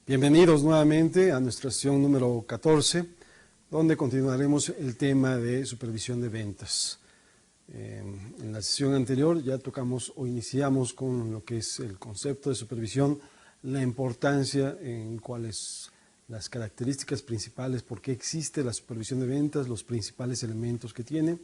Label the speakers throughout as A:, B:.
A: Bienvenidos nuevamente a nuestra sesión número 14, donde continuaremos el tema de supervisión de ventas. En la sesión anterior ya tocamos o iniciamos con lo que es el concepto de supervisión, la importancia en cuáles las características principales, por qué existe la supervisión de ventas, los principales elementos que tiene.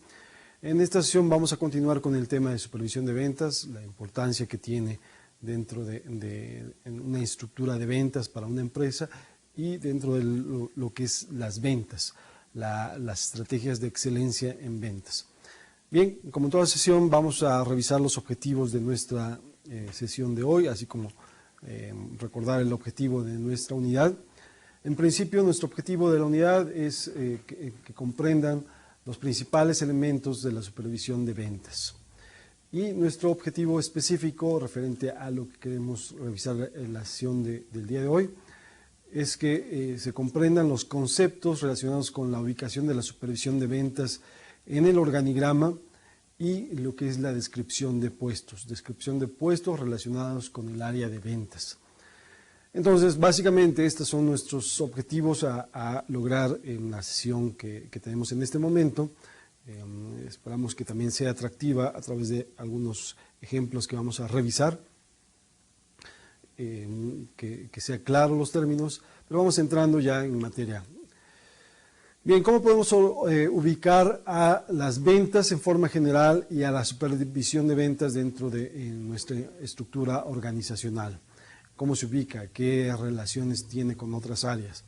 A: En esta sesión vamos a continuar con el tema de supervisión de ventas, la importancia que tiene dentro de una estructura de ventas para una empresa y dentro de lo que es las ventas, las estrategias de excelencia en ventas. Bien, como en toda sesión vamos a revisar los objetivos de nuestra sesión de hoy, así como recordar el objetivo de nuestra unidad. En principio, nuestro objetivo de la unidad es que comprendan los principales elementos de la supervisión de ventas. Y nuestro objetivo específico referente a lo que queremos revisar en la sesión del día de hoy es que se comprendan los conceptos relacionados con la ubicación de la supervisión de ventas en el organigrama y lo que es la descripción de puestos relacionados con el área de ventas. Entonces, básicamente, estos son nuestros objetivos a lograr en la sesión que tenemos en este momento. Esperamos que también sea atractiva a través de algunos ejemplos que vamos a revisar, que sea claro los términos, pero vamos entrando ya en materia. Bien, ¿cómo podemos ubicar a las ventas en forma general y a la supervisión de ventas dentro de nuestra estructura organizacional? ¿Cómo se ubica? ¿Qué relaciones tiene con otras áreas?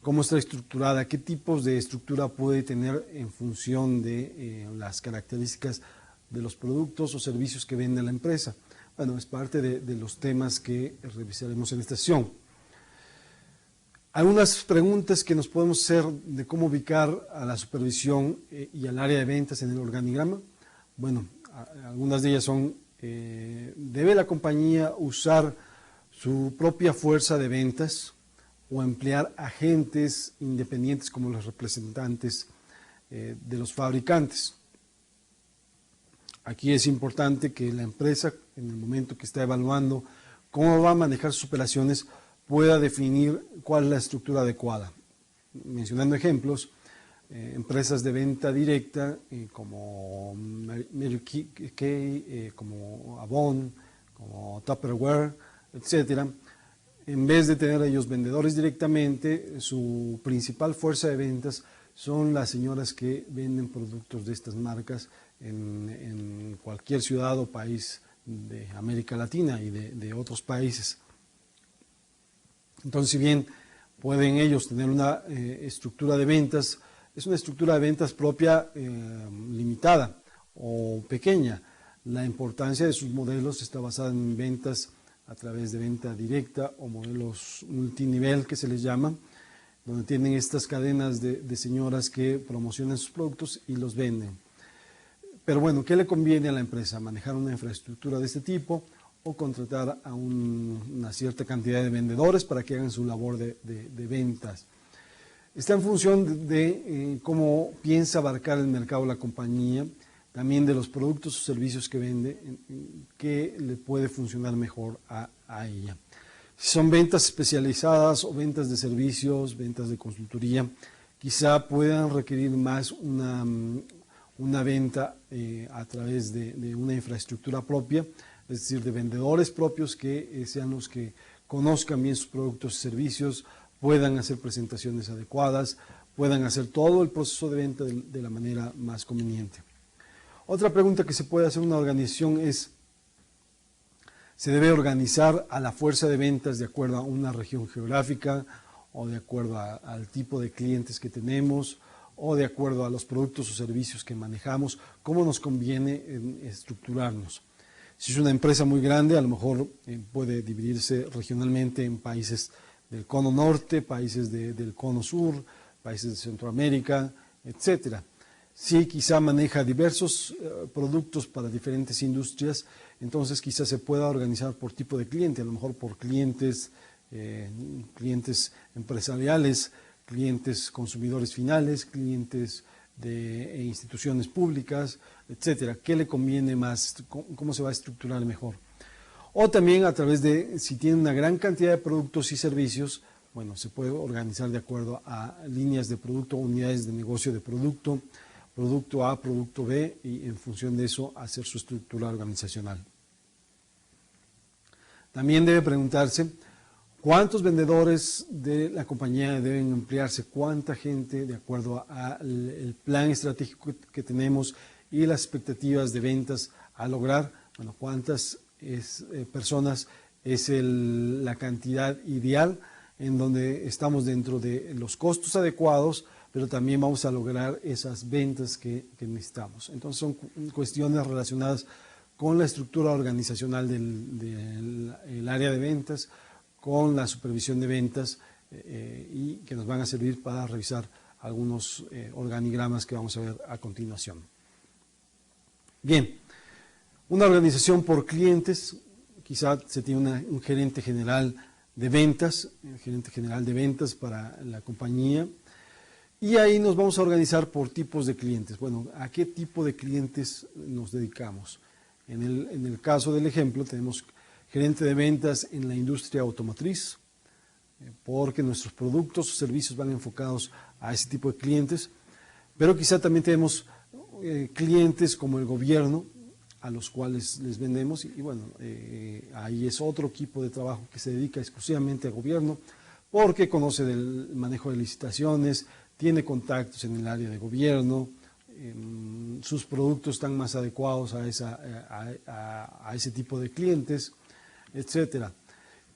A: ¿Cómo está estructurada? ¿Qué tipos de estructura puede tener en función de las características de los productos o servicios que vende la empresa? Bueno, es parte de los temas que revisaremos en esta sesión. Algunas preguntas que nos podemos hacer de cómo ubicar a la supervisión y al área de ventas en el organigrama. Bueno, algunas de ellas son, ¿debe la compañía usar su propia fuerza de ventas o emplear agentes independientes como los representantes de los fabricantes? Aquí es importante que la empresa, en el momento que está evaluando cómo va a manejar sus operaciones, pueda definir cuál es la estructura adecuada. Mencionando ejemplos, empresas de venta directa como Mary Kay, como Avon, como Tupperware, etcétera. En vez de tener ellos vendedores directamente, su principal fuerza de ventas son las señoras que venden productos de estas marcas en cualquier ciudad o país de América Latina y de otros países. Entonces, si bien pueden ellos tener una estructura de ventas, es una estructura de ventas propia limitada o pequeña. La importancia de sus modelos está basada en ventas a través de venta directa o modelos multinivel que se les llama, donde tienen estas cadenas de señoras que promocionan sus productos y los venden. Pero bueno, ¿qué le conviene a la empresa? ¿Manejar una infraestructura de este tipo o contratar a una cierta cantidad de vendedores para que hagan su labor de ventas? Está en función de cómo piensa abarcar el mercado la compañía, también de los productos o servicios que vende, que le puede funcionar mejor a ella. Si son ventas especializadas o ventas de servicios, ventas de consultoría, quizá puedan requerir más una venta a través de una infraestructura propia, es decir, de vendedores propios que sean los que conozcan bien sus productos y servicios, puedan hacer presentaciones adecuadas, puedan hacer todo el proceso de venta de la manera más conveniente. Otra pregunta que se puede hacer una organización es, ¿se debe organizar a la fuerza de ventas de acuerdo a una región geográfica o de acuerdo al tipo de clientes que tenemos o de acuerdo a los productos o servicios que manejamos? ¿Cómo nos conviene estructurarnos? Si es una empresa muy grande, a lo mejor puede dividirse regionalmente en países del cono norte, países del cono sur, países de Centroamérica, etcétera. Si quizá maneja diversos productos para diferentes industrias, entonces quizá se pueda organizar por tipo de cliente, a lo mejor por clientes empresariales, clientes consumidores finales, clientes de instituciones públicas, etcétera. ¿Qué le conviene más? ¿Cómo se va a estructurar mejor? O también a través de, si tienen una gran cantidad de productos y servicios, bueno, se puede organizar de acuerdo a líneas de producto, unidades de negocio de producto, producto A, producto B, y en función de eso hacer su estructura organizacional. También debe preguntarse cuántos vendedores de la compañía deben emplearse, cuánta gente de acuerdo al plan estratégico que tenemos y las expectativas de ventas a lograr, bueno, cuántas personas es la cantidad ideal en donde estamos dentro de los costos adecuados, pero también vamos a lograr esas ventas que necesitamos. Entonces son cuestiones relacionadas con la estructura organizacional del área de ventas, con la supervisión de ventas y que nos van a servir para revisar algunos organigramas que vamos a ver a continuación. Bien, una organización por clientes, quizá se tiene un gerente general de ventas, el gerente general de ventas para la compañía, y ahí nos vamos a organizar por tipos de clientes. Bueno, ¿a qué tipo de clientes nos dedicamos? En el caso del ejemplo tenemos gerente de ventas en la industria automotriz, porque nuestros productos o servicios van enfocados a ese tipo de clientes, pero quizá también tenemos clientes como el gobierno, a los cuales les vendemos, y bueno, ahí es otro equipo de trabajo que se dedica exclusivamente al gobierno, porque conoce del manejo de licitaciones, tiene contactos en el área de gobierno, sus productos están más adecuados a ese tipo de clientes, etcétera.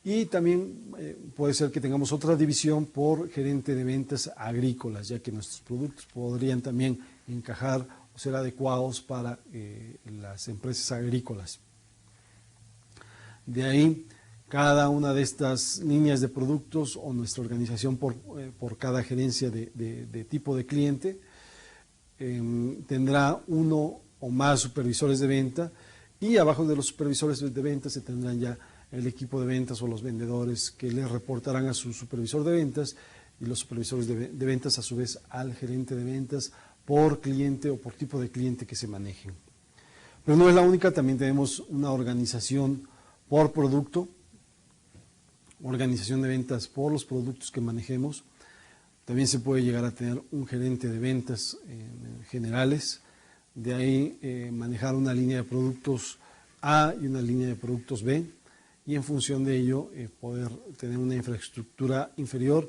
A: Y también puede ser que tengamos otra división por gerente de ventas agrícolas, ya que nuestros productos podrían también encajar o ser adecuados para las empresas agrícolas. De ahí, cada una de estas líneas de productos o nuestra organización por cada gerencia de tipo de cliente tendrá uno o más supervisores de venta, y abajo de los supervisores de ventas se tendrán ya el equipo de ventas o los vendedores que le reportarán a su supervisor de ventas, y los supervisores de ventas a su vez al gerente de ventas por cliente o por tipo de cliente que se manejen. Pero no es la única, también tenemos una organización por producto, organización de ventas por los productos que manejemos. También se puede llegar a tener un gerente de ventas generales, de ahí manejar una línea de productos A y una línea de productos B, y en función de ello poder tener una infraestructura inferior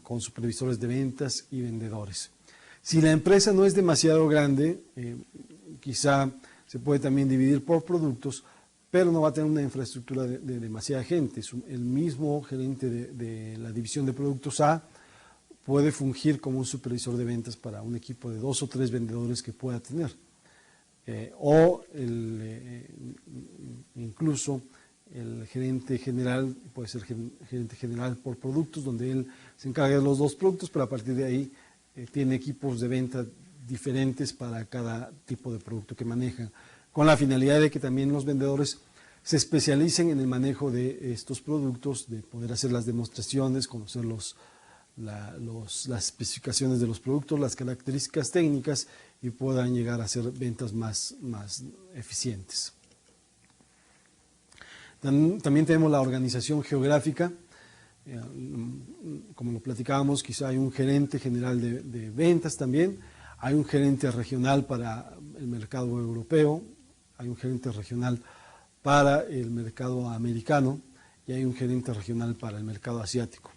A: con supervisores de ventas y vendedores. Si la empresa no es demasiado grande, quizá se puede también dividir por productos, pero no va a tener una infraestructura de demasiada gente. El mismo gerente de la división de productos A puede fungir como un supervisor de ventas para un equipo de 2 o 3 vendedores que pueda tener. Incluso el gerente general puede ser gerente general por productos, donde él se encarga de los 2 productos, pero a partir de ahí tiene equipos de venta diferentes para cada tipo de producto que maneja, con la finalidad de que también los vendedores se especialicen en el manejo de estos productos, de poder hacer las demostraciones, conocer las especificaciones de los productos, las características técnicas, y puedan llegar a hacer ventas más eficientes. También tenemos la organización geográfica. Como lo platicábamos, quizá hay un gerente general de ventas también, hay un gerente regional para el mercado europeo, hay un gerente regional para el mercado americano y hay un gerente regional para el mercado asiático.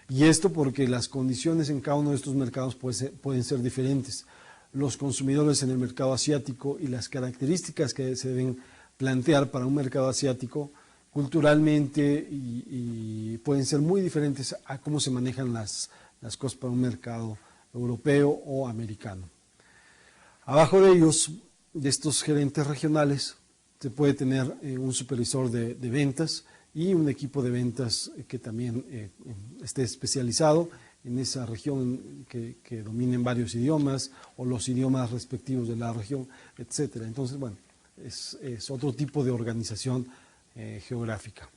A: Y esto porque las condiciones en cada uno de estos mercados pueden ser diferentes. Los consumidores en el mercado asiático y las características que se deben plantear para un mercado asiático culturalmente y pueden ser muy diferentes a cómo se manejan las cosas para un mercado europeo o americano. Abajo de ellos, de estos gerentes regionales, se puede tener un supervisor de ventas y un equipo de ventas que también esté especializado en esa región, que dominen varios idiomas o los idiomas respectivos de la región, etc. Entonces, bueno, es otro tipo de organización geográfica.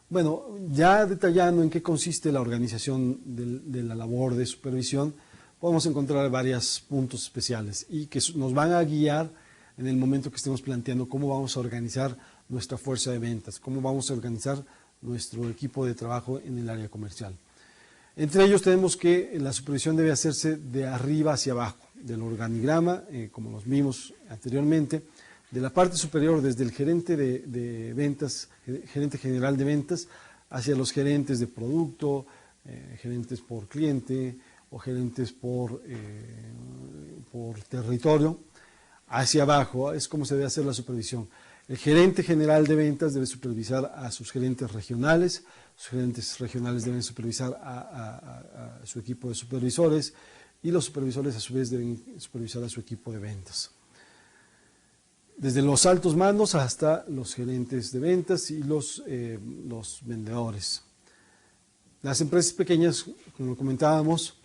A: Bueno, ya detallando en qué consiste la organización de la labor de supervisión, podemos encontrar varios puntos especiales y que nos van a guiar en el momento que estemos planteando cómo vamos a organizar nuestra fuerza de ventas, cómo vamos a organizar nuestro equipo de trabajo en el área comercial. Entre ellos tenemos que la supervisión debe hacerse de arriba hacia abajo, del organigrama, como los vimos anteriormente, de la parte superior desde el gerente de ventas, gerente general de ventas, hacia los gerentes de producto, gerentes por cliente o gerentes por territorio, hacia abajo es como se debe hacer la supervisión. El gerente general de ventas debe supervisar a sus gerentes regionales, sus gerentes regionales deben supervisar a su equipo de supervisores y los supervisores a su vez deben supervisar a su equipo de ventas. Desde los altos mandos hasta los gerentes de ventas y los vendedores. Las empresas pequeñas, como comentábamos,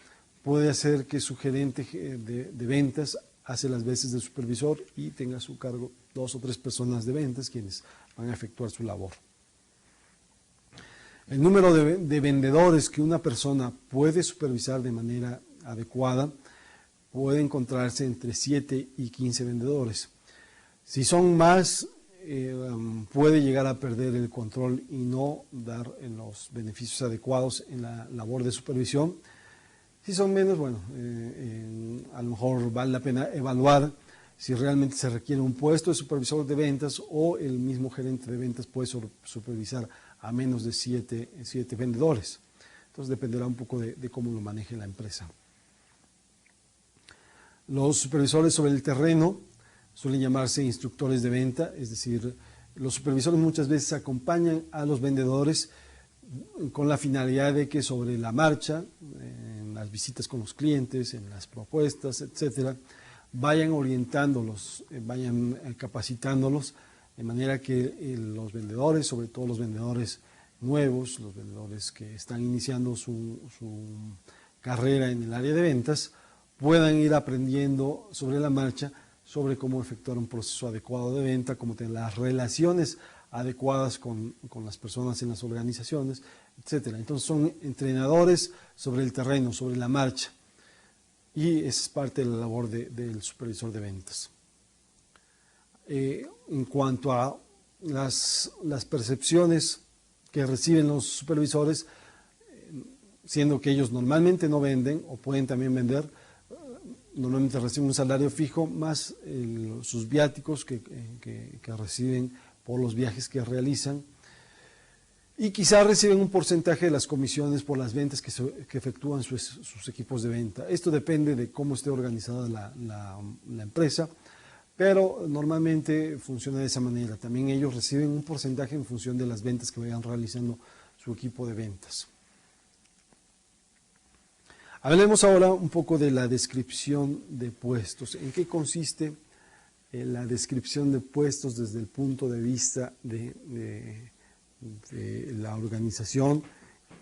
A: puede hacer que su gerente de ventas hace las veces de supervisor y tenga a su cargo 2 o 3 personas de ventas quienes van a efectuar su labor. El número de vendedores que una persona puede supervisar de manera adecuada puede encontrarse entre 7 y 15 vendedores. Si son más, puede llegar a perder el control y no dar los beneficios adecuados en la labor de supervisión. Si son menos, bueno, a lo mejor vale la pena evaluar si realmente se requiere un puesto de supervisor de ventas o el mismo gerente de ventas puede supervisar a menos de 7 vendedores. Entonces dependerá un poco de cómo lo maneje la empresa. Los supervisores sobre el terreno suelen llamarse instructores de venta, es decir, los supervisores muchas veces acompañan a los vendedores con la finalidad de que sobre la marcha, en las visitas con los clientes, en las propuestas, etcétera, vayan orientándolos, vayan capacitándolos, de manera que los vendedores, sobre todo los vendedores nuevos, los vendedores que están iniciando su carrera en el área de ventas, puedan ir aprendiendo sobre la marcha sobre cómo efectuar un proceso adecuado de venta, cómo tener las relaciones adecuadas con las personas en las organizaciones, etcétera. Entonces son entrenadores sobre el terreno, sobre la marcha, y esa es parte de la labor del supervisor de ventas. En cuanto a las percepciones que reciben los supervisores, siendo que ellos normalmente no venden o pueden también vender, normalmente reciben un salario fijo más sus viáticos que reciben por los viajes que realizan y quizás reciben un porcentaje de las comisiones por las ventas que efectúan sus equipos de venta. Esto depende de cómo esté organizada la empresa, pero normalmente funciona de esa manera. También ellos reciben un porcentaje en función de las ventas que vayan realizando su equipo de ventas. Hablemos ahora un poco de la descripción de puestos. ¿En qué consiste la descripción de puestos desde el punto de vista de la organización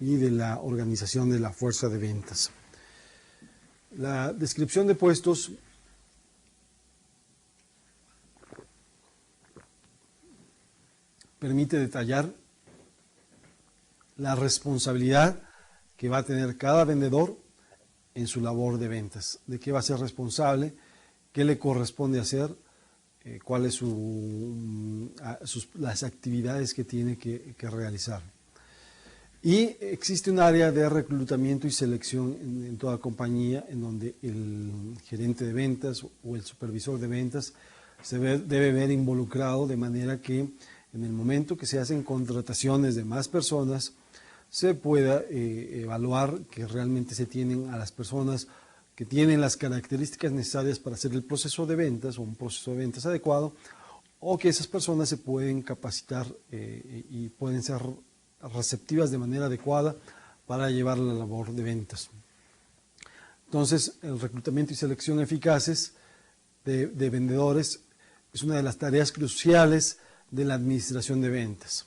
A: y de la organización de la fuerza de ventas? La descripción de puestos permite detallar la responsabilidad que va a tener cada vendedor en su labor de ventas, de qué va a ser responsable, qué le corresponde hacer, cuáles las actividades que tiene que realizar. Y existe un área de reclutamiento y selección en toda compañía en donde el gerente de ventas o el supervisor de ventas debe ver involucrado de manera que en el momento que se hacen contrataciones de más personas, se pueda evaluar que realmente se tienen a las personas que tienen las características necesarias para hacer el proceso de ventas o un proceso de ventas adecuado, o que esas personas se pueden capacitar y pueden ser receptivas de manera adecuada para llevar la labor de ventas. Entonces, el reclutamiento y selección eficaces de vendedores es una de las tareas cruciales de la administración de ventas.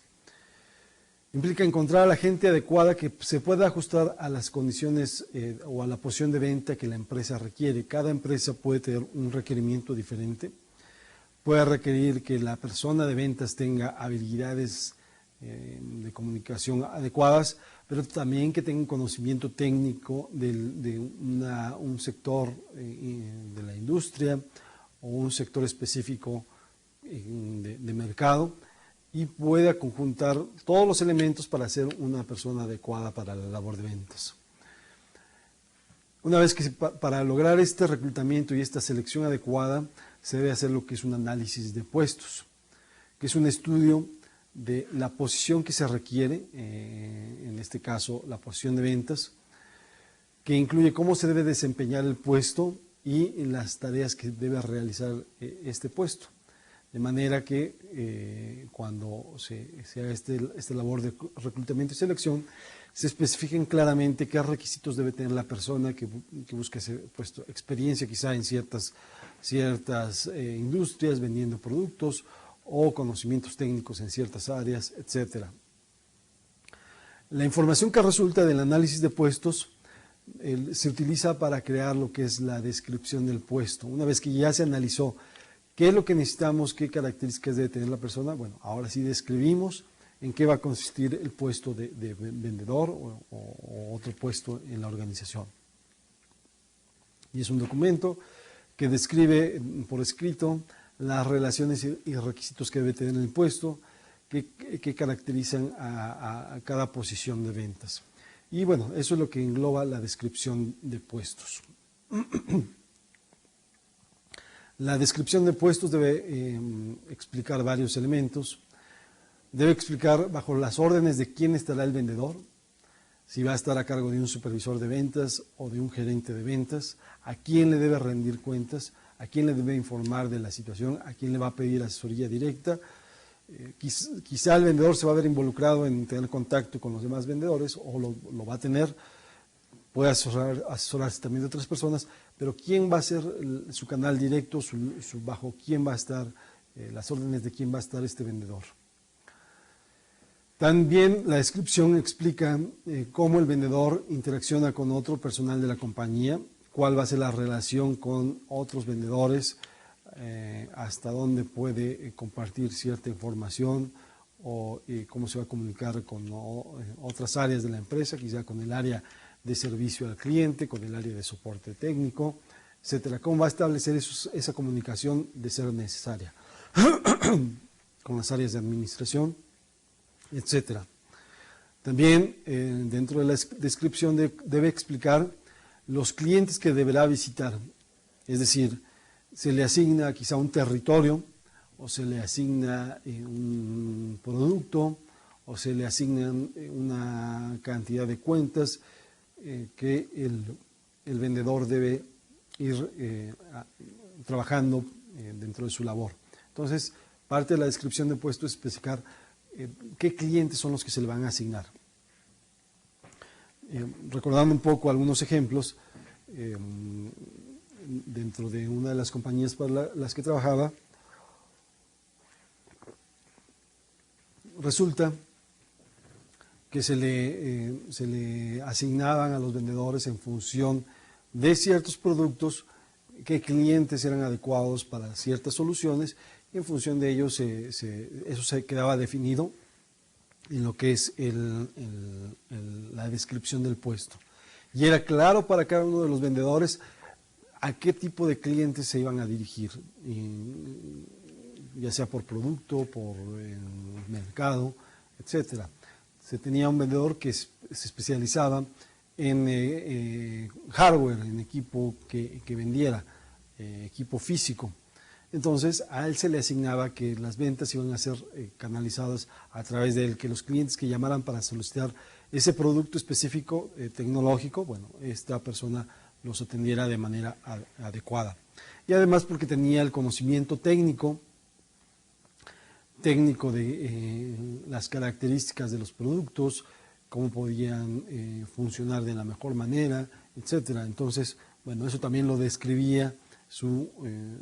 A: Implica encontrar a la gente adecuada que se pueda ajustar a las condiciones o a la posición de venta que la empresa requiere. Cada empresa puede tener un requerimiento diferente. Puede requerir que la persona de ventas tenga habilidades de comunicación adecuadas, pero también que tenga un conocimiento técnico de un sector de la industria o un sector específico de mercado, y pueda conjuntar todos los elementos para ser una persona adecuada para la labor de ventas. Una vez que para lograr este reclutamiento y esta selección adecuada, se debe hacer lo que es un análisis de puestos, que es un estudio de la posición que se requiere, en este caso la posición de ventas, que incluye cómo se debe desempeñar el puesto y las tareas que debe realizar este puesto. De manera que cuando se haga esta labor de reclutamiento y selección, se especifiquen claramente qué requisitos debe tener la persona que busca ese puesto. Experiencia quizá en ciertas industrias, vendiendo productos, o conocimientos técnicos en ciertas áreas, etc. La información que resulta del análisis de puestos se utiliza para crear lo que es la descripción del puesto. Una vez que ya se analizó qué es lo que necesitamos, qué características debe tener la persona, bueno, ahora sí describimos en qué va a consistir el puesto de vendedor o otro puesto en la organización. Y es un documento que describe por escrito las relaciones y requisitos que debe tener el puesto, que caracterizan a cada posición de ventas. Y bueno, eso es lo que engloba la descripción de puestos. La descripción de puestos debe explicar varios elementos. Debe explicar bajo las órdenes de quién estará el vendedor, si va a estar a cargo de un supervisor de ventas o de un gerente de ventas, a quién le debe rendir cuentas, a quién le debe informar de la situación, a quién le va a pedir asesoría directa. Quizá el vendedor se va a ver involucrado en tener contacto con los demás vendedores, o lo va a tener. Puede asesorarse también de otras personas, pero ¿quién va a ser su canal directo, bajo quién va a estar, las órdenes de quién va a estar este vendedor? También la descripción explica cómo el vendedor interacciona con otro personal de la compañía, cuál va a ser la relación con otros vendedores, hasta dónde puede compartir cierta información, o cómo se va a comunicar con otras áreas de la empresa, quizá con el área de servicio al cliente, con el área de soporte técnico, etcétera. ¿Cómo va a establecer esa comunicación de ser necesaria con las áreas de administración, etcétera? También dentro de la descripción debe explicar los clientes que deberá visitar, es decir, se le asigna quizá un territorio, o se le asigna un producto, o se le asignan una cantidad de cuentas que el vendedor debe ir trabajando dentro de su labor. Entonces, parte de la descripción de puesto es especificar qué clientes son los que se le van a asignar. Recordando un poco algunos ejemplos, dentro de una de las compañías para las que trabajaba, resulta que se le asignaban a los vendedores en función de ciertos productos, qué clientes eran adecuados para ciertas soluciones, y en función de ellos eso se quedaba definido en lo que es la descripción del puesto. Y era claro para cada uno de los vendedores a qué tipo de clientes se iban a dirigir, ya sea por producto, por mercado, etcétera. Se tenía un vendedor que se especializaba en hardware, en equipo que vendiera, equipo físico. Entonces, a él se le asignaba que las ventas iban a ser canalizadas a través de él, que los clientes que llamaran para solicitar ese producto específico tecnológico, bueno, esta persona los atendiera de manera adecuada. Y además porque tenía el conocimiento técnico de las características de los productos, cómo podían funcionar de la mejor manera, etcétera. Entonces, bueno, eso también lo describía su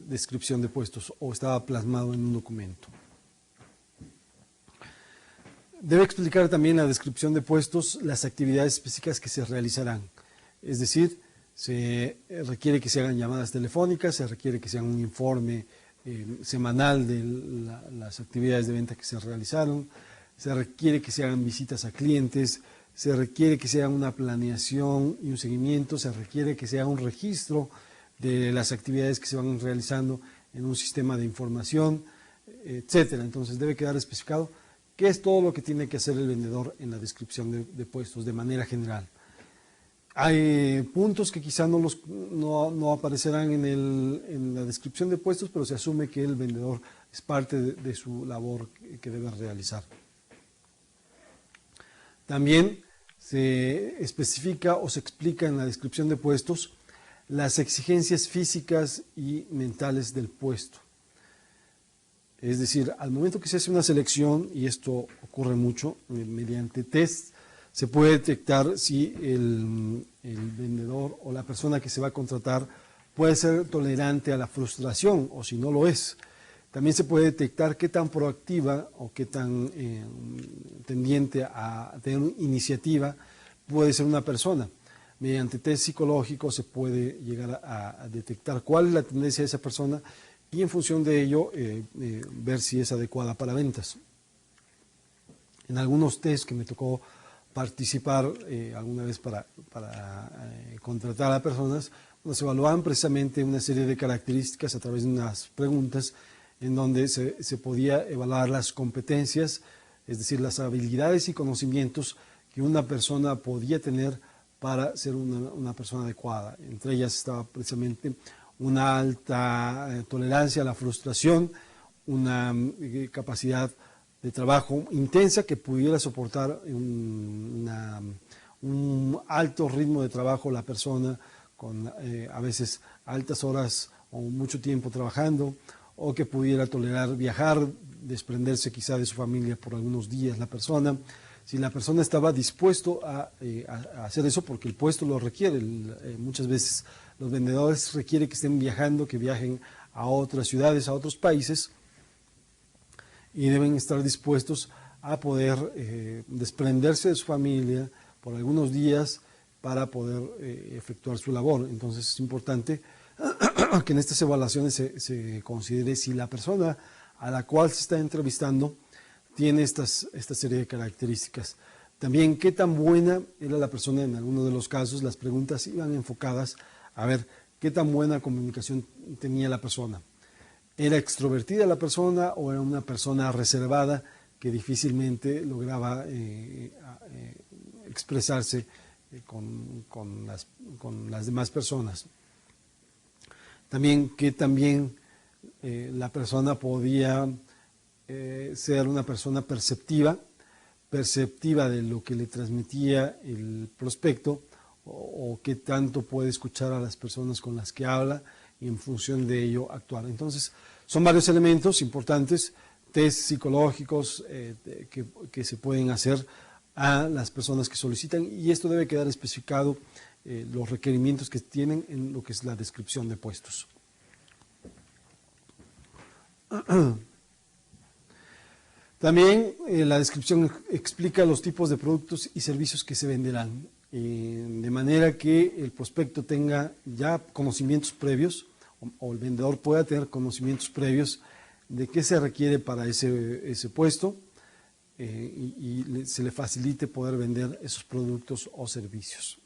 A: descripción de puestos, o estaba plasmado en un documento. Debe explicar también la descripción de puestos las actividades específicas que se realizarán. Es decir, se requiere que se hagan llamadas telefónicas, se requiere que se haga un informe semanal de las actividades de venta que se realizaron, se requiere que se hagan visitas a clientes, se requiere que se haga una planeación y un seguimiento, se requiere que se haga un registro de las actividades que se van realizando en un sistema de información, etcétera. Entonces debe quedar especificado qué es todo lo que tiene que hacer el vendedor en la descripción de puestos de manera general. Hay puntos que quizá no aparecerán en la descripción de puestos, pero se asume que el vendedor es parte de su labor que debe realizar. También se especifica o se explica en la descripción de puestos las exigencias físicas y mentales del puesto. Es decir, al momento que se hace una selección, y esto ocurre mucho, mediante test, se puede detectar si el vendedor o la persona que se va a contratar puede ser tolerante a la frustración o si no lo es. También se puede detectar qué tan proactiva o qué tan tendiente a tener iniciativa puede ser una persona. Mediante test psicológico se puede llegar a detectar cuál es la tendencia de esa persona y en función de ello ver si es adecuada para ventas. En algunos test que me tocó participar alguna vez para contratar a personas, se evaluaban precisamente una serie de características a través de unas preguntas en donde se podía evaluar las competencias, es decir, las habilidades y conocimientos que una persona podía tener para ser una persona adecuada. Entre ellas estaba precisamente una alta tolerancia a la frustración, una capacidad de trabajo intensa que pudiera soportar un alto ritmo de trabajo la persona con a veces altas horas o mucho tiempo trabajando, o que pudiera tolerar viajar, desprenderse quizá de su familia por algunos días la persona. Si la persona estaba dispuesto a hacer eso, porque el puesto lo requiere, muchas veces los vendedores requieren que estén viajando, que viajen a otras ciudades, a otros países, y deben estar dispuestos a poder desprenderse de su familia por algunos días para poder efectuar su labor. Entonces es importante que en estas evaluaciones se considere si la persona a la cual se está entrevistando tiene esta serie de características. También qué tan buena era la persona. En algunos de los casos las preguntas iban enfocadas a ver qué tan buena comunicación tenía la persona. ¿Era extrovertida la persona o era una persona reservada que difícilmente lograba expresarse con las demás personas? También que la persona podía ser una persona perceptiva de lo que le transmitía el prospecto, o qué tanto puede escuchar a las personas con las que habla y en función de ello actuar. Entonces, son varios elementos importantes, test psicológicos que se pueden hacer a las personas que solicitan, y esto debe quedar especificado los requerimientos que tienen en lo que es la descripción de puestos. También la descripción explica los tipos de productos y servicios que se venderán, de manera que el prospecto tenga ya conocimientos previos, o el vendedor pueda tener conocimientos previos de qué se requiere para ese puesto, y se le facilite poder vender esos productos o servicios.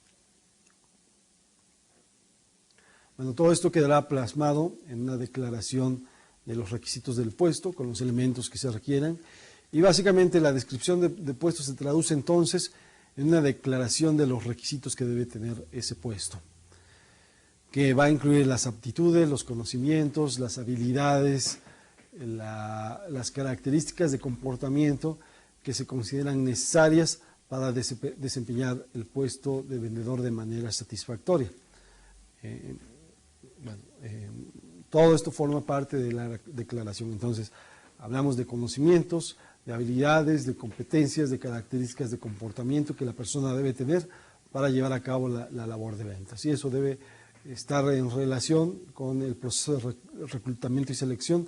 A: Bueno, todo esto quedará plasmado en una declaración de los requisitos del puesto, con los elementos que se requieran, y básicamente la descripción de puesto se traduce entonces en una declaración de los requisitos que debe tener ese puesto, que va a incluir las aptitudes, los conocimientos, las habilidades, las características de comportamiento que se consideran necesarias para desempeñar el puesto de vendedor de manera satisfactoria. Todo esto forma parte de la declaración. Entonces, hablamos de conocimientos, de habilidades, de competencias, de características de comportamiento que la persona debe tener para llevar a cabo la labor de ventas. Y eso debe estar en relación con el proceso de reclutamiento y selección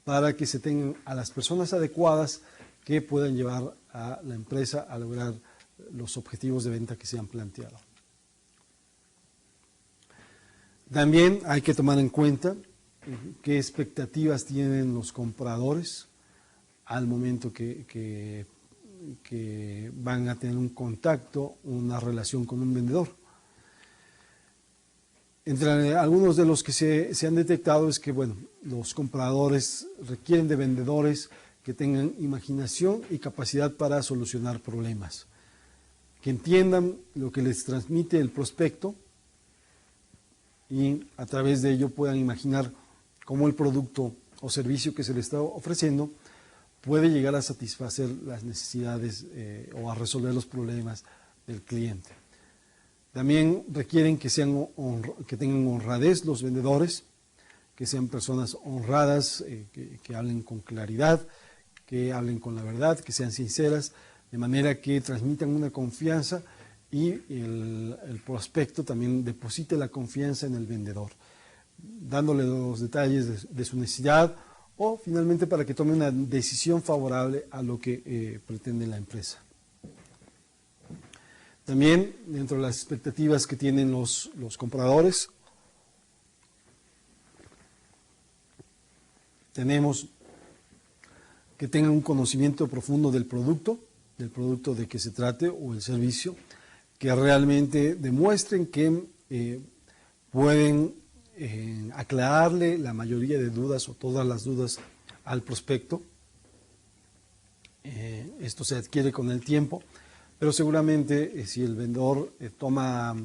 A: para que se tengan a las personas adecuadas que puedan llevar a la empresa a lograr los objetivos de venta que se han planteado. También hay que tomar en cuenta qué expectativas tienen los compradores al momento que van a tener un contacto, una relación con un vendedor. Entre algunos de los que se han detectado es que, bueno, los compradores requieren de vendedores que tengan imaginación y capacidad para solucionar problemas, que entiendan lo que les transmite el prospecto y a través de ello puedan imaginar cómo el producto o servicio que se le está ofreciendo puede llegar a satisfacer las necesidades o a resolver los problemas del cliente. También requieren que tengan honradez los vendedores, que sean personas honradas, que hablen con claridad, que hablen con la verdad, que sean sinceras, de manera que transmitan una confianza y el prospecto también deposite la confianza en el vendedor, dándole los detalles de su necesidad o finalmente para que tome una decisión favorable a lo que pretende la empresa. También dentro de las expectativas que tienen los compradores, tenemos que tengan un conocimiento profundo del producto de que se trate o el servicio, que realmente demuestren que pueden aclararle la mayoría de dudas o todas las dudas al prospecto. Esto se adquiere con el tiempo, pero seguramente si el vendedor toma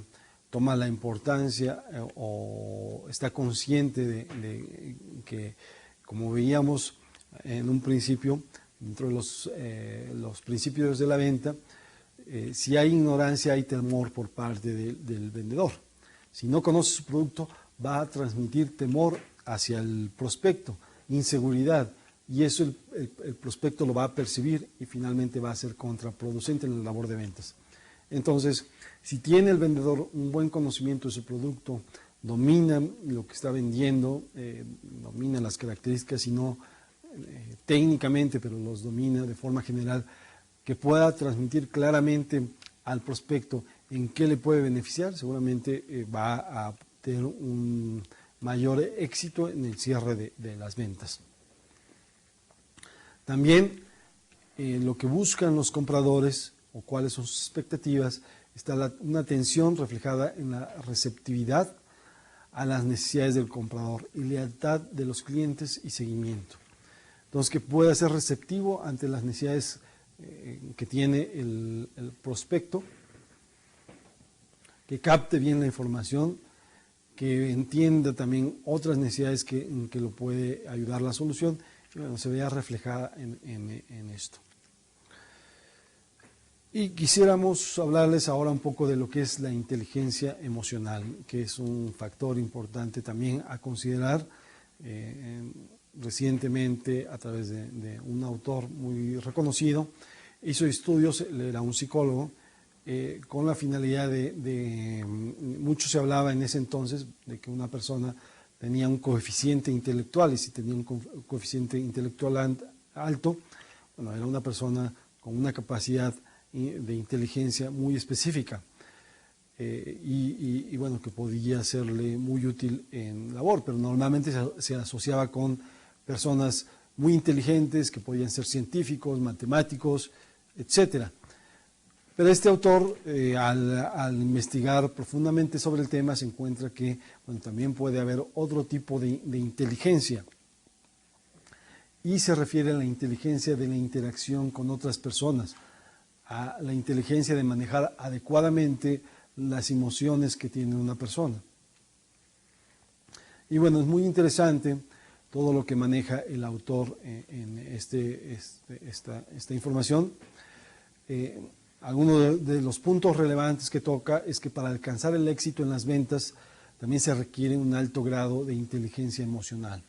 A: la importancia o está consciente de que, como veíamos en un principio, dentro de los principios de la venta, si hay ignorancia, hay temor por parte del vendedor. Si no conoce su producto, va a transmitir temor hacia el prospecto, inseguridad, y eso el prospecto lo va a percibir y finalmente va a ser contraproducente en la labor de ventas. Entonces, si tiene el vendedor un buen conocimiento de su producto, domina lo que está vendiendo, domina las características, y no técnicamente, pero los domina de forma general, que pueda transmitir claramente al prospecto en qué le puede beneficiar, seguramente va a tener un mayor éxito en el cierre de las ventas. También lo que buscan los compradores o cuáles son sus expectativas, está una atención reflejada en la receptividad a las necesidades del comprador y lealtad de los clientes y seguimiento. Entonces, que pueda ser receptivo ante las necesidades que tiene el prospecto, que capte bien la información, que entienda también otras necesidades que lo puede ayudar a la solución, y bueno, se vea reflejada en esto. Y quisiéramos hablarles ahora un poco de lo que es la inteligencia emocional, que es un factor importante también a considerar. Recientemente, a través de un autor muy reconocido, hizo estudios, él era un psicólogo, con la finalidad mucho se hablaba en ese entonces de que una persona tenía un coeficiente intelectual, y si tenía un coeficiente intelectual alto, bueno, era una persona con una capacidad de inteligencia muy específica, y bueno, que podía serle muy útil en labor, pero normalmente se asociaba con personas muy inteligentes que podían ser científicos, matemáticos, etcétera. Pero este autor, al investigar profundamente sobre el tema, se encuentra que bueno, también puede haber otro tipo de inteligencia, y se refiere a la inteligencia de la interacción con otras personas, a la inteligencia de manejar adecuadamente las emociones que tiene una persona. Y bueno, es muy interesante todo lo que maneja el autor en esta información. Algunos de los puntos relevantes que toca es que para alcanzar el éxito en las ventas también se requiere un alto grado de inteligencia emocional.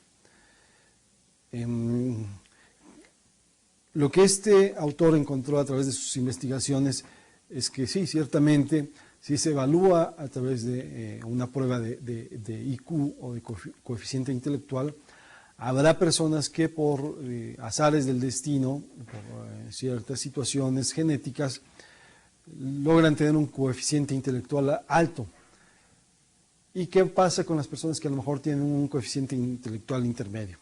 A: Lo que este autor encontró a través de sus investigaciones es que sí, ciertamente, si se evalúa a través de una prueba de IQ o de coeficiente intelectual, habrá personas que por azares del destino, por ciertas situaciones genéticas, logran tener un coeficiente intelectual alto. ¿Y qué pasa con las personas que a lo mejor tienen un coeficiente intelectual intermedio?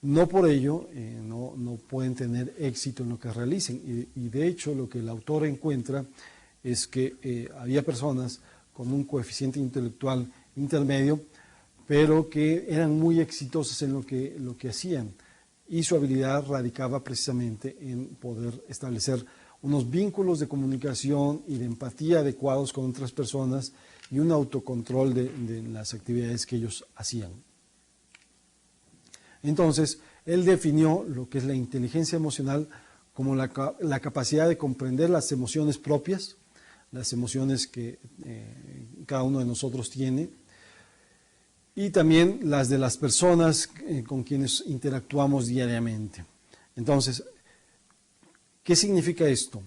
A: No por ello no pueden tener éxito en lo que realicen, y de hecho lo que el autor encuentra es que había personas con un coeficiente intelectual intermedio, pero que eran muy exitosos en lo que hacían. Y su habilidad radicaba precisamente en poder establecer unos vínculos de comunicación y de empatía adecuados con otras personas y un autocontrol de las actividades que ellos hacían. Entonces, él definió lo que es la inteligencia emocional como la capacidad de comprender las emociones propias, las emociones que cada uno de nosotros tiene, y también las de las personas con quienes interactuamos diariamente. Entonces, ¿qué significa esto?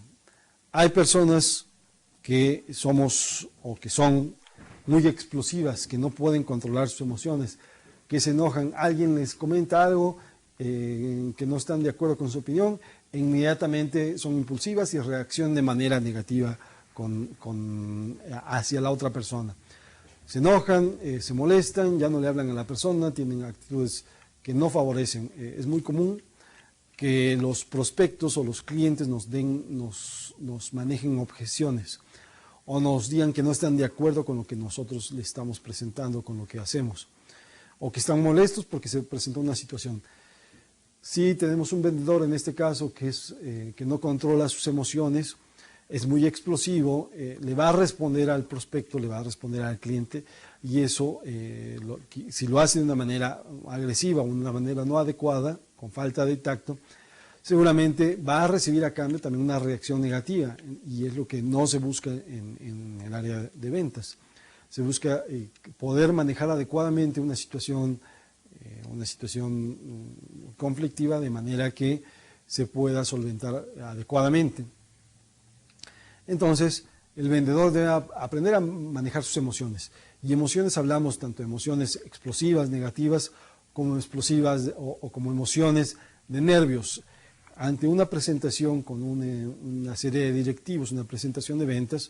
A: Hay personas que somos o que son muy explosivas, que no pueden controlar sus emociones, que se enojan, alguien les comenta algo que no están de acuerdo con su opinión, e inmediatamente son impulsivas y reaccionan de manera negativa hacia la otra persona. Se enojan, se molestan, ya no le hablan a la persona, tienen actitudes que no favorecen. Es muy común que los prospectos o los clientes nos manejen objeciones o nos digan que no están de acuerdo con lo que nosotros le estamos presentando, con lo que hacemos, o que están molestos porque se presentó una situación. Si tenemos un vendedor en este caso que no controla sus emociones, es muy explosivo, le va a responder al prospecto, le va a responder al cliente, y eso, si lo hace de una manera agresiva o de una manera no adecuada, con falta de tacto, seguramente va a recibir a cambio también una reacción negativa, y es lo que no se busca en el área de ventas. Se busca poder manejar adecuadamente una situación conflictiva de manera que se pueda solventar adecuadamente. Entonces, el vendedor debe aprender a manejar sus emociones. Y emociones hablamos tanto de emociones explosivas, negativas, como explosivas o como emociones de nervios. Ante una presentación con una serie de directivos, una presentación de ventas,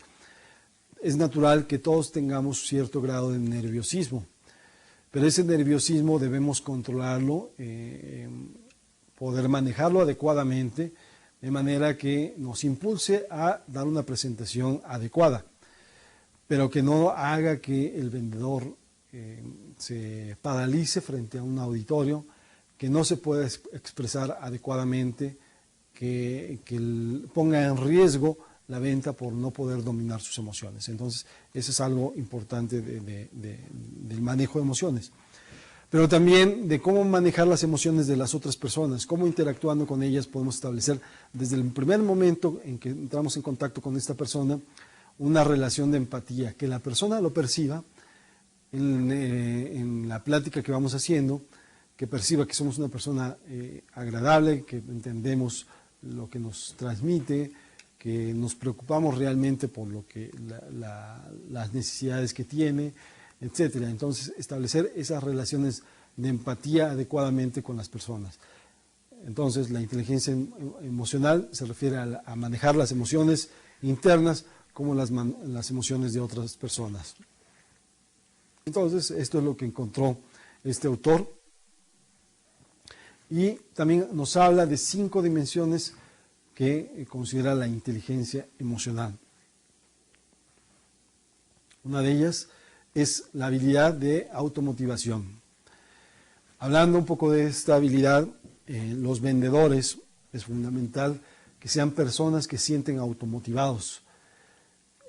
A: es natural que todos tengamos cierto grado de nerviosismo. Pero ese nerviosismo debemos controlarlo, poder manejarlo adecuadamente, de manera que nos impulse a dar una presentación adecuada, pero que no haga que el vendedor se paralice frente a un auditorio, que no se pueda expresar adecuadamente, que ponga en riesgo la venta por no poder dominar sus emociones. Entonces, eso es algo importante del manejo de emociones. Pero también de cómo manejar las emociones de las otras personas, cómo interactuando con ellas podemos establecer desde el primer momento en que entramos en contacto con esta persona una relación de empatía, que la persona lo perciba en la plática que vamos haciendo, que perciba que somos una persona agradable, que entendemos lo que nos transmite, que nos preocupamos realmente por las necesidades que tiene, etcétera. Entonces, establecer esas relaciones de empatía adecuadamente con las personas. Entonces, la inteligencia emocional se refiere a manejar las emociones internas como las emociones de otras personas. Entonces, esto es lo que encontró este autor. Y también nos habla de 5 dimensiones que considera la inteligencia emocional. Una de ellas es la habilidad de automotivación. Hablando un poco de esta habilidad, los vendedores es fundamental que sean personas que sienten automotivados,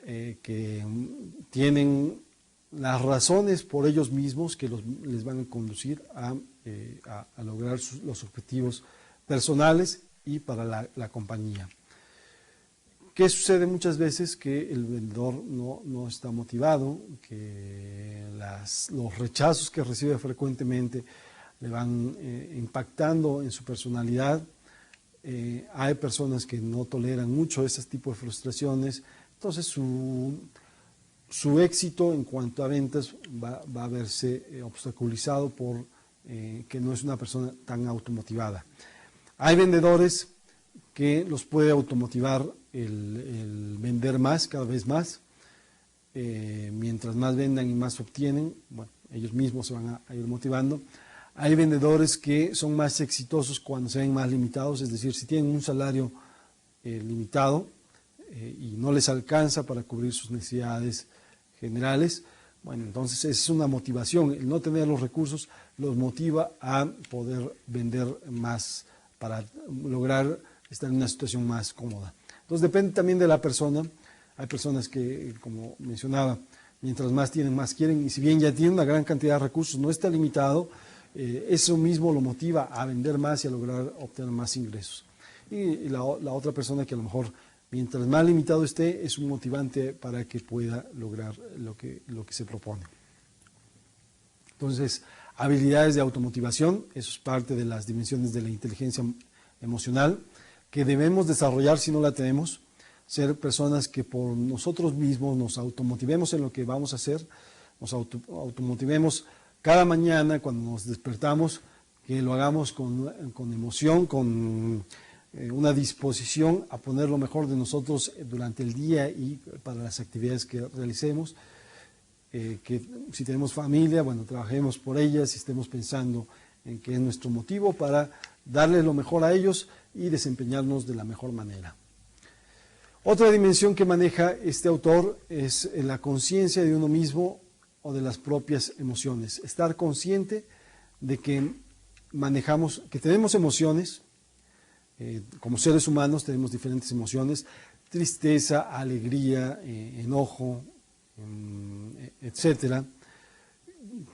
A: que tienen las razones por ellos mismos que les van a conducir a lograr los objetivos personales y para la compañía. ¿Qué sucede muchas veces? Que el vendedor no está motivado, que los rechazos que recibe frecuentemente le van impactando en su personalidad. Hay personas que no toleran mucho ese tipo de frustraciones, entonces su éxito en cuanto a ventas va a verse obstaculizado por que no es una persona tan automotivada. Hay vendedores que los puede automotivar el vender más, cada vez más. Mientras más vendan y más obtienen, bueno, ellos mismos se van a ir motivando. Hay vendedores que son más exitosos cuando se ven más limitados, es decir, si tienen un salario limitado y no les alcanza para cubrir sus necesidades generales, Bueno, entonces esa es una motivación. El no tener los recursos los motiva a poder vender más para lograr estar en una situación más cómoda. Entonces depende también de la persona. Hay personas que, como mencionaba, mientras más tienen, más quieren, y si bien ya tienen una gran cantidad de recursos, no está limitado, eso mismo lo motiva a vender más y a lograr obtener más ingresos. Y la otra persona que a lo mejor, mientras más limitado esté, es un motivante para que pueda lograr lo que se propone. Entonces, habilidades de automotivación, eso es parte de las dimensiones de la inteligencia emocional, que debemos desarrollar si no la tenemos. Ser personas que por nosotros mismos nos automotivemos en lo que vamos a hacer, nos automotivemos cada mañana cuando nos despertamos, que lo hagamos con emoción, con una disposición a poner lo mejor de nosotros durante el día y para las actividades que realicemos. Que si tenemos familia, bueno, trabajemos por ellas y estemos pensando en qué es nuestro motivo para darle lo mejor a ellos y desempeñarnos de la mejor manera. Otra dimensión que maneja este autor es la conciencia de uno mismo o de las propias emociones. Estar consciente de que manejamos, que tenemos emociones, como seres humanos tenemos diferentes emociones, tristeza, alegría, enojo, etcétera,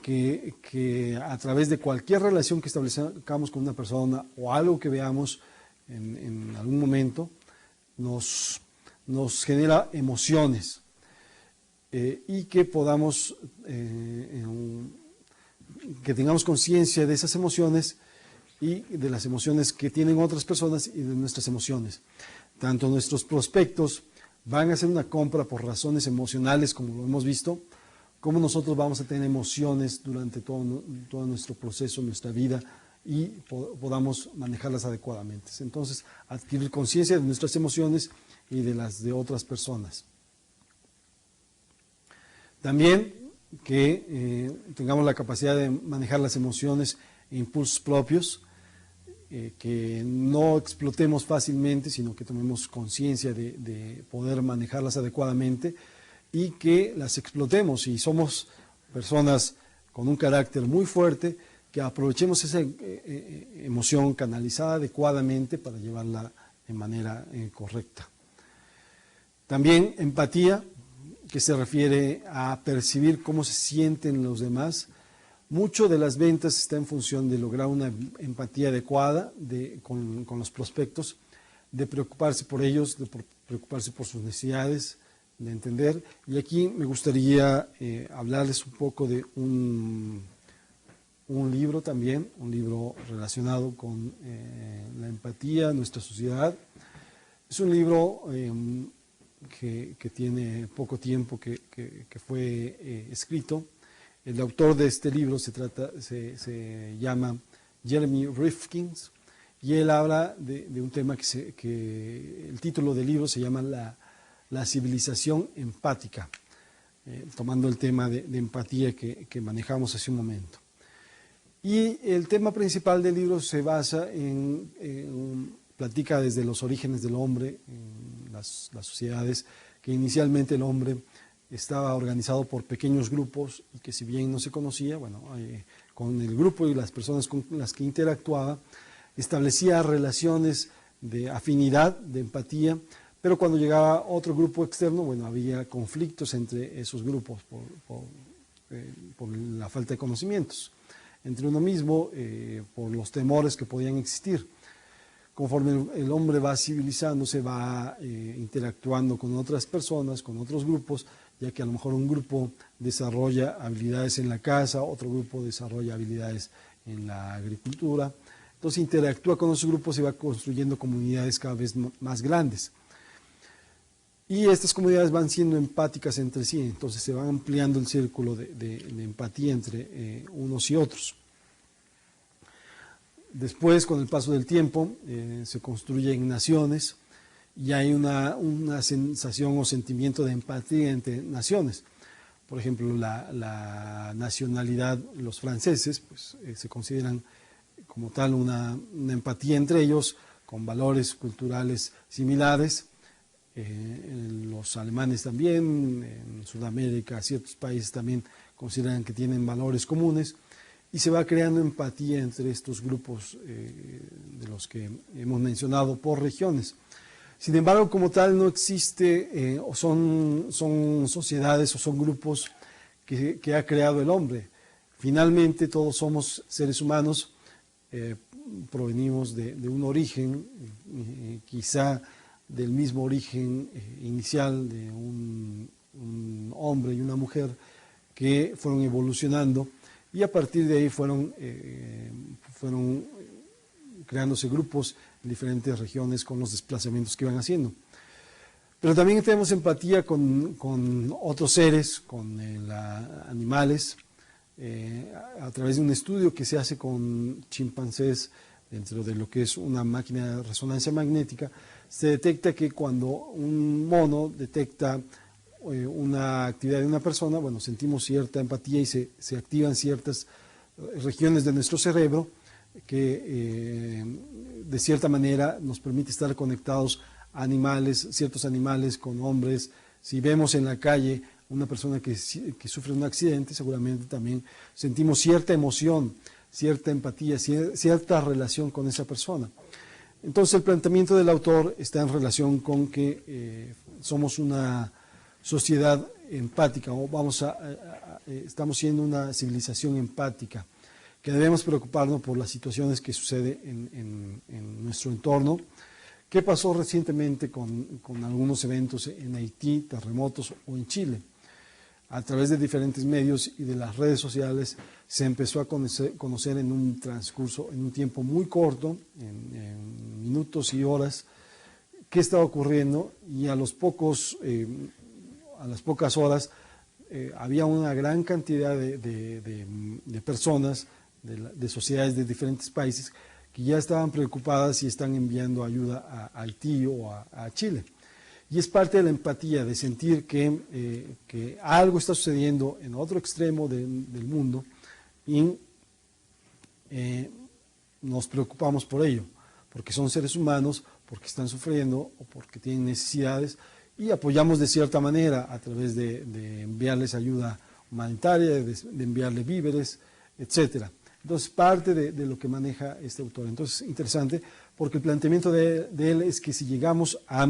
A: que a través de cualquier relación que establezcamos con una persona o algo que veamos en algún momento, nos genera emociones y que podamos, que tengamos conciencia de esas emociones y de las emociones que tienen otras personas y de nuestras emociones. Tanto nuestros prospectos van a hacer una compra por razones emocionales, como lo hemos visto, como nosotros vamos a tener emociones durante todo nuestro proceso, nuestra vida, y podamos manejarlas adecuadamente. Entonces, adquirir conciencia de nuestras emociones y de las de otras personas. También que tengamos la capacidad de manejar las emociones e impulsos propios, que no explotemos fácilmente, sino que tomemos conciencia de poder manejarlas adecuadamente y que las explotemos. Si somos personas con un carácter muy fuerte, que aprovechemos esa emoción canalizada adecuadamente para llevarla de manera correcta. También empatía, que se refiere a percibir cómo se sienten los demás. Mucho de las ventas está en función de lograr una empatía adecuada con los prospectos, de preocuparse por ellos, de preocuparse por sus necesidades, de entender. Y aquí me gustaría hablarles un poco de un libro también, un libro relacionado con la empatía en nuestra sociedad. Es un libro que tiene poco tiempo que fue escrito. El autor de este libro se llama Jeremy Rifkin y él habla de un tema que el título del libro se llama la civilización empática, tomando el tema de empatía que manejamos hace un momento. Y el tema principal del libro se basa platica desde los orígenes del hombre, en las sociedades, que inicialmente el hombre estaba organizado por pequeños grupos y que si bien no se conocía, bueno, con el grupo y las personas con las que interactuaba, establecía relaciones de afinidad, de empatía, pero cuando llegaba otro grupo externo, bueno, había conflictos entre esos grupos por la falta de conocimientos, entre uno mismo, por los temores que podían existir. Conforme el hombre va civilizándose, va interactuando con otras personas, con otros grupos, ya que a lo mejor un grupo desarrolla habilidades en la casa, otro grupo desarrolla habilidades en la agricultura. Entonces interactúa con esos grupos y va construyendo comunidades cada vez más grandes. Y estas comunidades van siendo empáticas entre sí, entonces se va ampliando el círculo de empatía entre unos y otros. Después, con el paso del tiempo, se construyen naciones y hay una sensación o sentimiento de empatía entre naciones. Por ejemplo, la nacionalidad, los franceses, pues, se consideran como tal una empatía entre ellos, con valores culturales similares, los alemanes también, en Sudamérica ciertos países también consideran que tienen valores comunes, y se va creando empatía entre estos grupos de los que hemos mencionado por regiones. Sin embargo, como tal, no existe, o son sociedades o son grupos que ha creado el hombre. Finalmente, todos somos seres humanos, provenimos de un origen, quizá del mismo origen inicial de un hombre y una mujer que fueron evolucionando, y a partir de ahí fueron creándose grupos en diferentes regiones con los desplazamientos que iban haciendo. Pero también tenemos empatía con otros seres, con animales, a través de un estudio que se hace con chimpancés dentro de lo que es una máquina de resonancia magnética. Se detecta que cuando un mono detecta una actividad de una persona, bueno, sentimos cierta empatía y se activan ciertas regiones de nuestro cerebro que de cierta manera nos permite estar conectados a animales, ciertos animales con hombres. Si vemos en la calle una persona que sufre un accidente, seguramente también sentimos cierta emoción, cierta empatía, cierta relación con esa persona. Entonces el planteamiento del autor está en relación con que somos una sociedad empática, o estamos siendo una civilización empática, que debemos preocuparnos por las situaciones que suceden en nuestro entorno. ¿Qué pasó recientemente con algunos eventos en Haití, terremotos, o en Chile? A través de diferentes medios y de las redes sociales se empezó a conocer en un transcurso, en un tiempo muy corto, en minutos y horas, qué estaba ocurriendo, y a las pocas horas había una gran cantidad de personas, de sociedades de diferentes países, que ya estaban preocupadas y están enviando ayuda a Haití o a Chile. Y es parte de la empatía, de sentir que algo está sucediendo en otro extremo del mundo y nos preocupamos por ello, porque son seres humanos, porque están sufriendo o porque tienen necesidades, y apoyamos de cierta manera a través de enviarles ayuda humanitaria, de enviarles víveres, etcétera. Entonces, parte de lo que maneja este autor. Entonces, interesante, porque el planteamiento de él es que si llegamos a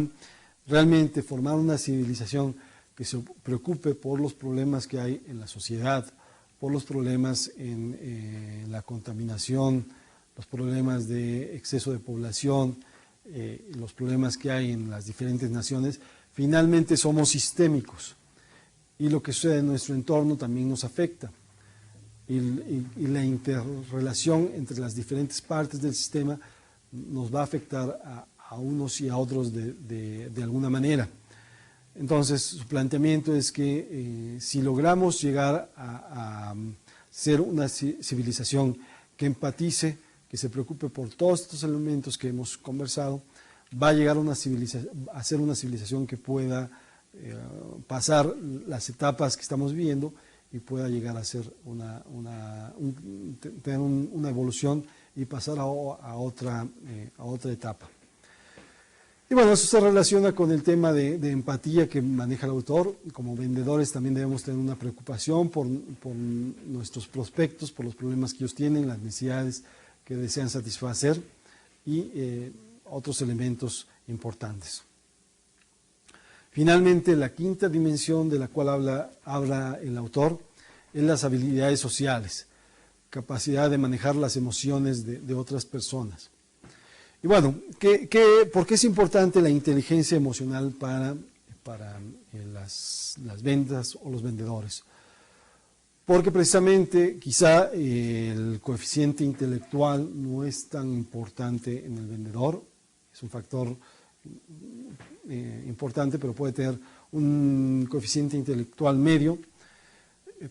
A: realmente formar una civilización que se preocupe por los problemas que hay en la sociedad, por los problemas en la contaminación, los problemas de exceso de población, los problemas que hay en las diferentes naciones, finalmente somos sistémicos, y lo que sucede en nuestro entorno también nos afecta. Y la interrelación entre las diferentes partes del sistema nos va a afectar a unos y a otros de alguna manera. Entonces, su planteamiento es que si logramos llegar a ser una civilización que empatice, que se preocupe por todos estos elementos que hemos conversado, va a llegar a ser una civilización que pueda pasar las etapas que estamos viviendo y pueda llegar a ser tener una evolución y pasar a otra etapa. Y bueno, eso se relaciona con el tema de empatía que maneja el autor. Como vendedores también debemos tener una preocupación por nuestros prospectos, por los problemas que ellos tienen, las necesidades que desean satisfacer y otros elementos importantes. Finalmente, la quinta dimensión de la cual habla el autor es las habilidades sociales, capacidad de manejar las emociones de otras personas. Y bueno, ¿por qué es importante la inteligencia emocional para las ventas o los vendedores? Porque precisamente quizá el coeficiente intelectual no es tan importante en el vendedor, es un factor importante, pero puede tener un coeficiente intelectual medio,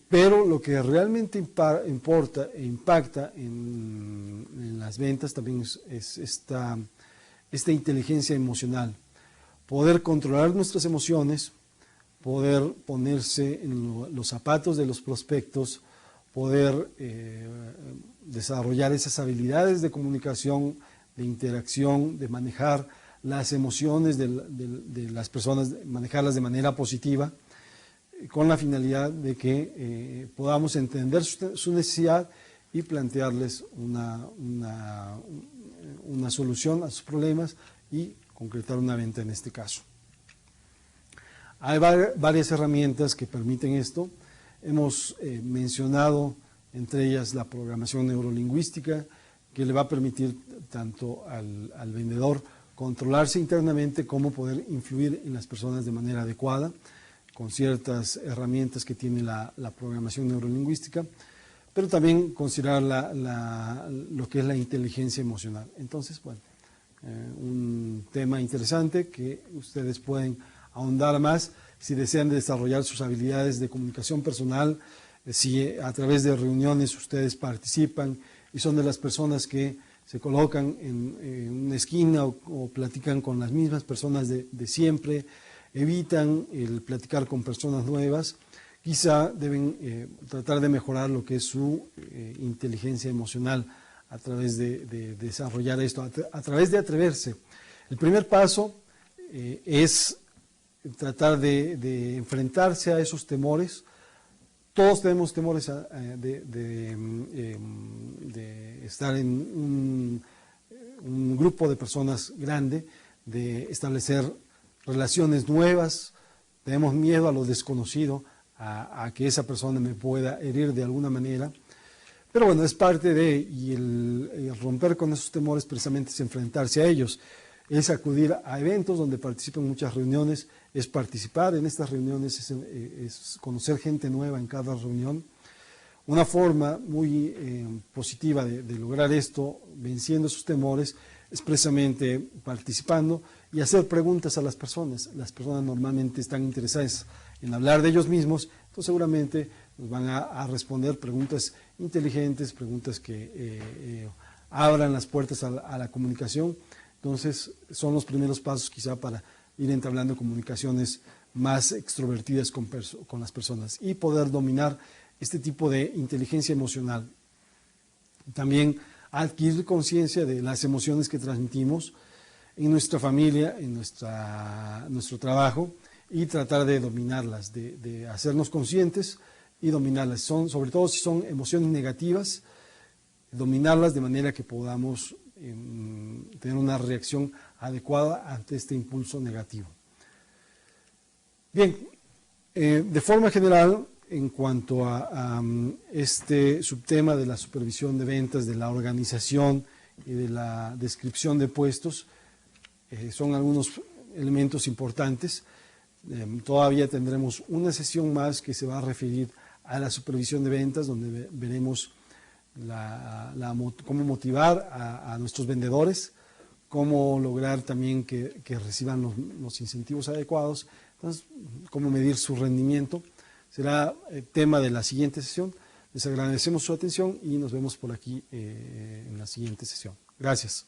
A: pero lo que realmente importa e impacta en las ventas también es esta inteligencia emocional, poder controlar nuestras emociones, poder ponerse en los zapatos de los prospectos, poder desarrollar esas habilidades de comunicación, de interacción, de manejar las emociones de las personas, manejarlas de manera positiva, con la finalidad de que podamos entender su necesidad y plantearles una solución a sus problemas y concretar una venta en este caso. Hay varias herramientas que permiten esto. Hemos mencionado entre ellas la programación neurolingüística, que le va a permitir tanto al vendedor controlarse internamente como poder influir en las personas de manera adecuada, con ciertas herramientas que tiene la programación neurolingüística, pero también considerar lo que es la inteligencia emocional. Entonces, bueno, un tema interesante que ustedes pueden ahondar más si desean desarrollar sus habilidades de comunicación personal, si a través de reuniones ustedes participan y son de las personas que se colocan en una esquina o platican con las mismas personas de siempre, evitan el platicar con personas nuevas, quizá deben tratar de mejorar lo que es su inteligencia emocional a través de desarrollar esto, a través de atreverse. El primer paso es tratar de enfrentarse a esos temores. Todos tenemos temores de estar en un grupo de personas grande, de establecer relaciones nuevas, tenemos miedo a lo desconocido, a que esa persona me pueda herir de alguna manera, pero bueno, es parte y el romper con esos temores precisamente es enfrentarse a ellos, es acudir a eventos donde participan muchas reuniones, es participar en estas reuniones, es conocer gente nueva en cada reunión. Una forma muy positiva de lograr esto, venciendo sus temores, es precisamente participando y hacer preguntas a las personas. Las personas normalmente están interesadas en hablar de ellos mismos, entonces seguramente nos van a responder preguntas inteligentes, preguntas que abran las puertas a la comunicación. Entonces son los primeros pasos quizá para ir entablando comunicaciones más extrovertidas con las personas y poder dominar este tipo de inteligencia emocional. También adquirir conciencia de las emociones que transmitimos en nuestra familia, en nuestro trabajo y tratar de dominarlas, de hacernos conscientes y dominarlas. Sobre todo si son emociones negativas, dominarlas de manera que podamos tener una reacción adecuada ante este impulso negativo. Bien, de forma general, en cuanto a este subtema de la supervisión de ventas, de la organización y de la descripción de puestos, son algunos elementos importantes. Todavía tendremos una sesión más que se va a referir a la supervisión de ventas, donde veremos cómo motivar a nuestros vendedores, cómo lograr también que reciban los incentivos adecuados, entonces, cómo medir su rendimiento. Será tema de la siguiente sesión. Les agradecemos su atención y nos vemos por aquí en la siguiente sesión. Gracias.